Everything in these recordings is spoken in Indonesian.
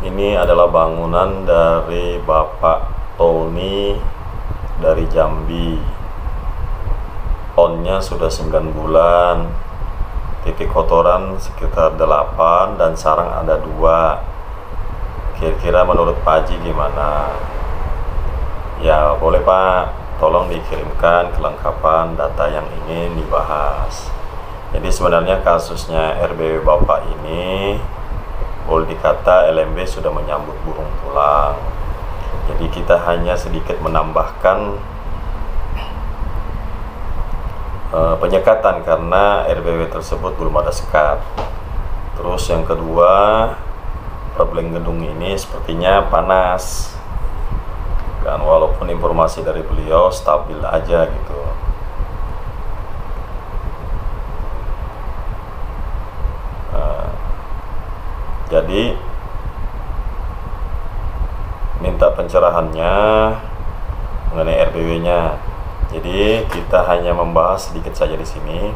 Ini adalah bangunan dari Bapak Tony dari Jambi. On-nya sudah 9 bulan. Titik kotoran sekitar 8 dan sarang ada 2. Kira-kira menurut Pak Haji gimana? Ya boleh Pak, tolong dikirimkan kelengkapan data yang ingin dibahas. Jadi sebenarnya kasusnya RBW Bapak ini boleh dikata LMB sudah menyambut burung pulang. Jadi kita hanya sedikit menambahkan penyekatan karena RBW tersebut belum ada sekat. Terus yang kedua, problem gedung ini sepertinya panas. Dan walaupun informasi dari beliau stabil aja gitu. Jadi minta pencerahannya mengenai RBW-nya. Jadi kita hanya membahas sedikit saja di sini,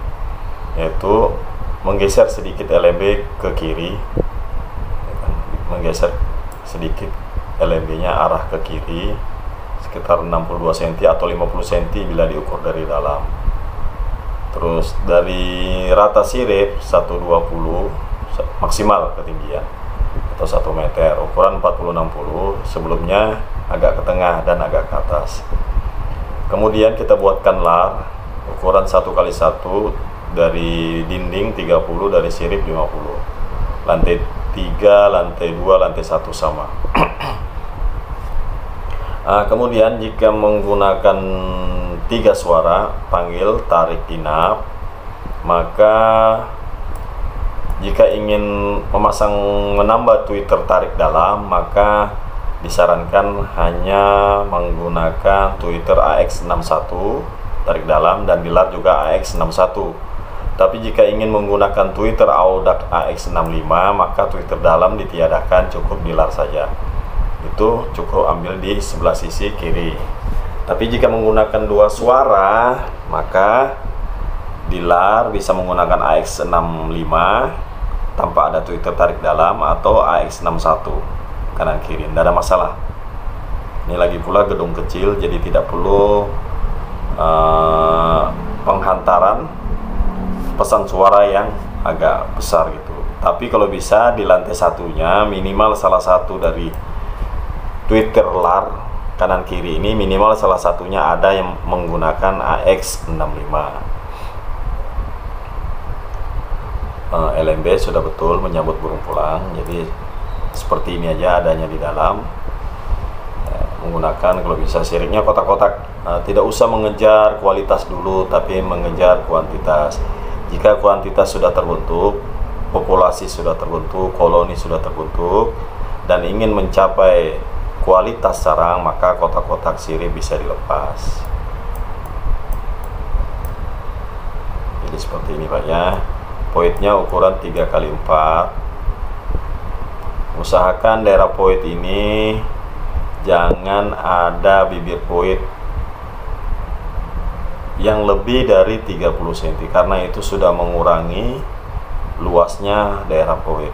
yaitu menggeser sedikit LMB ke kiri, menggeser sedikit LMB-nya arah ke kiri sekitar 62 cm atau 50 cm bila diukur dari dalam. Terus dari rata sirip 120 maksimal ketinggian atau 1 meter, ukuran 40-60, sebelumnya agak ke tengah dan agak ke atas. Kemudian kita buatkan lar ukuran 1x1 dari dinding 30, dari sirip 50, lantai 3, lantai 2, lantai 1 sama. Kemudian jika menggunakan 3 suara panggil tarik inap, maka jika ingin menambah tweeter tarik dalam, maka disarankan hanya menggunakan tweeter AX61 tarik dalam dan dilar juga AX61. Tapi jika ingin menggunakan tweeter Audax AX65, maka tweeter dalam ditiadakan, cukup dilar saja. Itu cukup ambil di sebelah sisi kiri. Tapi jika menggunakan 2 suara, maka dilar bisa menggunakan AX65 tanpa ada tweeter tarik dalam atau AX61 kanan kiri, tidak ada masalah. Ini lagi pula gedung kecil, jadi tidak perlu penghantaran pesan suara yang agak besar gitu. Tapi kalau bisa di lantai satunya minimal salah satu dari tweeter lar kanan kiri ini, minimal salah satunya ada yang menggunakan AX65. LMB sudah betul menyambut burung pulang, jadi seperti ini aja adanya di dalam. Menggunakan kalau bisa siripnya kotak-kotak, tidak usah mengejar kualitas dulu tapi mengejar kuantitas. Jika kuantitas sudah terbentuk, populasi sudah terbentuk, koloni sudah terbentuk, dan ingin mencapai kualitas sarang, maka kotak-kotak sirip bisa dilepas. Jadi seperti ini Pak ya. Poitnya ukuran 3x4. Usahakan daerah poit ini jangan ada bibir poit yang lebih dari 30 cm, karena itu sudah mengurangi luasnya daerah poit.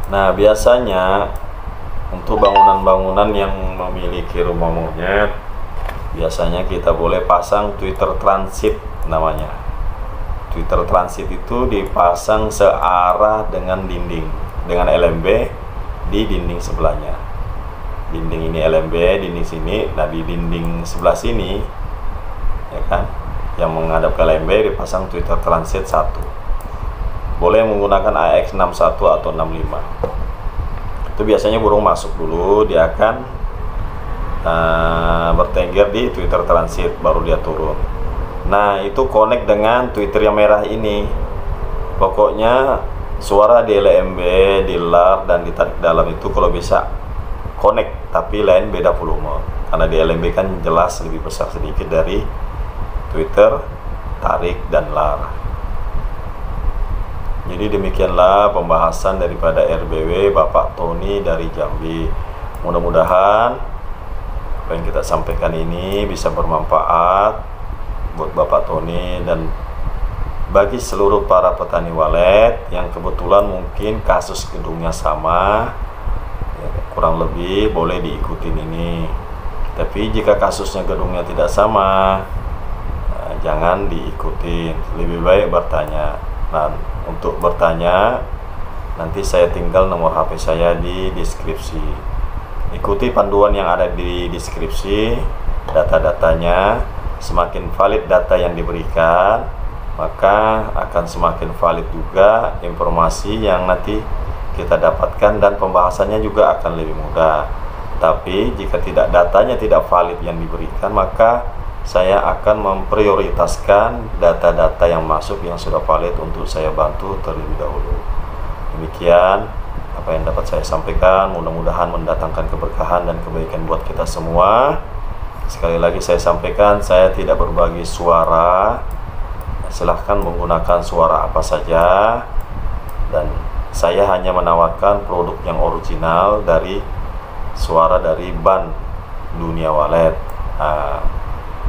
Nah, biasanya untuk bangunan-bangunan yang memiliki rumah monyet, biasanya kita boleh pasang tweeter transit namanya. Tweeter transit itu dipasang searah dengan dinding, dengan LMB di dinding sebelahnya. Dinding ini LMB, dinding sini, nah di dinding sebelah sini ya kan, yang menghadap ke LMB dipasang Twitter Transit 1. Boleh menggunakan AX61 atau 65. Itu biasanya burung masuk dulu, dia akan bertengger di Twitter Transit, baru dia turun. Nah, itu connect dengan Twitter yang merah ini. Pokoknya suara di LMB, di LAR, dan ditarik dalam itu kalau bisa connect, tapi lain beda volume. Karena di LMB kan jelas lebih besar sedikit dari Twitter tarik dan LAR. Jadi demikianlah pembahasan daripada RBW Bapak Tony dari Jambi. Mudah-mudahan apa yang kita sampaikan ini bisa bermanfaat buat Bapak Tony dan bagi seluruh para petani walet yang kebetulan mungkin kasus gedungnya sama, ya, kurang lebih boleh diikutin ini. Tapi jika kasusnya gedungnya tidak sama, jangan diikutin, lebih baik bertanya. Nah, untuk bertanya nanti saya tinggal nomor HP saya di deskripsi. Ikuti panduan yang ada di deskripsi, data-datanya. Semakin valid data yang diberikan, maka akan semakin valid juga informasi yang nanti kita dapatkan, dan pembahasannya juga akan lebih mudah. Tapi jika datanya tidak valid yang diberikan, maka saya akan memprioritaskan data-data yang masuk yang sudah valid untuk saya bantu terlebih dahulu. Demikian apa yang dapat saya sampaikan, mudah-mudahan mendatangkan keberkahan dan kebaikan buat kita semua. Sekali lagi saya sampaikan, saya tidak berbagi suara. Silahkan menggunakan suara apa saja, dan saya hanya menawarkan produk yang original dari suara dari BAN Dunia Walet.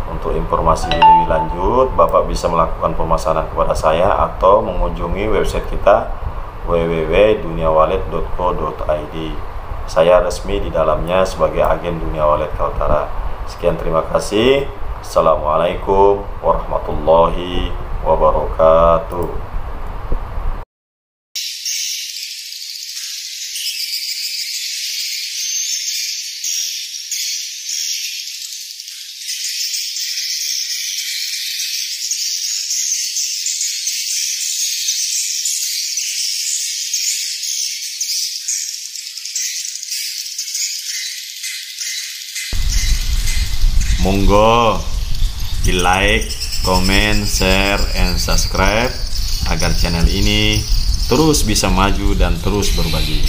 Untuk informasi lebih lanjut, Bapak bisa melakukan pemesanan kepada saya atau mengunjungi website kita www.duniawalet.co.id. Saya resmi di dalamnya sebagai agen Dunia Walet Kaltara. Sekian, terima kasih. Assalamualaikum warahmatullahi wabarakatuh. Monggo di like, comment, share, and subscribe agar channel ini terus bisa maju dan terus berbagi.